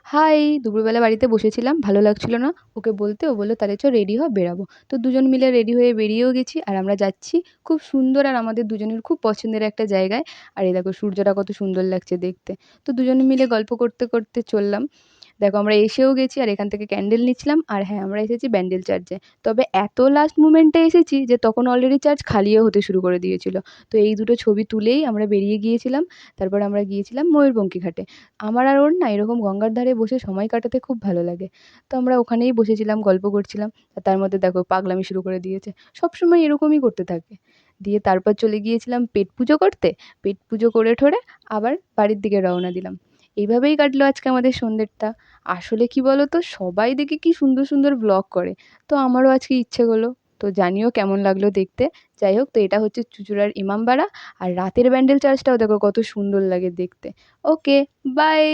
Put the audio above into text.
High! দুপুরবেলা বাড়িতে বসেছিলাম, ভালো লাগছিল না। ওকে বলতে ও বলল, "তাহলে চ রেডি হ, বেরাবো।" তো দুজন মিলে রেডি হয়ে বেরিয়েও গেছি। আর আমরা যাচ্ছি খুব সুন্দর আর আমাদের দুজনের খুব পছন্দের একটা জায়গায়। আর এই দেখো সূর্যটা কত সুন্দর লাগছে দেখতে। তো দুজনে মিলে গল্প করতে, করতে চললাম। দেখো আমরা এসেও গেছি আর এখান থেকে ক্যান্ডেল নিচ্ছিলাম। আর হ্যাঁ, আমরা এসেছি ব্যান্ডেল চার্চে। তবে এত লাস্ট মোমেন্টে এসেছি যে তখন অলরেডি চার্চ খালিও হতে শুরু করে দিয়েছিল। তো এই দুটো ছবি তুলেই আমরা বেরিয়ে গিয়েছিলাম। তারপর আমরা গিয়েছিলাম ময়ূরপঙ্খী ঘাটে। আমার আর ওর না এরকম গঙ্গার ধারে বসে সময় কাটাতে খুব ভালো লাগে। তো আমরা ওখানেই বসেছিলাম, গল্প করছিলাম। আর তার মধ্যে দেখো পাগলামি শুরু করে দিয়েছে। সবসময় এরকমই করতে থাকে। দিয়ে তারপর চলে গিয়েছিলাম পেট পুজো করতে। পেট পুজো করে ঠরে আবার বাড়ির দিকে রওনা দিলাম। এইভাবেই কাটলো আজকে আমাদের সন্ধ্যেটা। আসলে কি বলো তো, সবাই দেখি কি সুন্দর, সুন্দর ভ্লগ করে। তো আমারও আজকে ইচ্ছে হলো। তো জানিও কেমন লাগলো দেখতে। যাই হোক, তো এটা হচ্ছে চুঁচুড়ার ইমামবাড়া। আর রাতের ব্যান্ডেল চার্চটাও দেখো কত সুন্দর লাগে দেখতে। ওকে, বাই।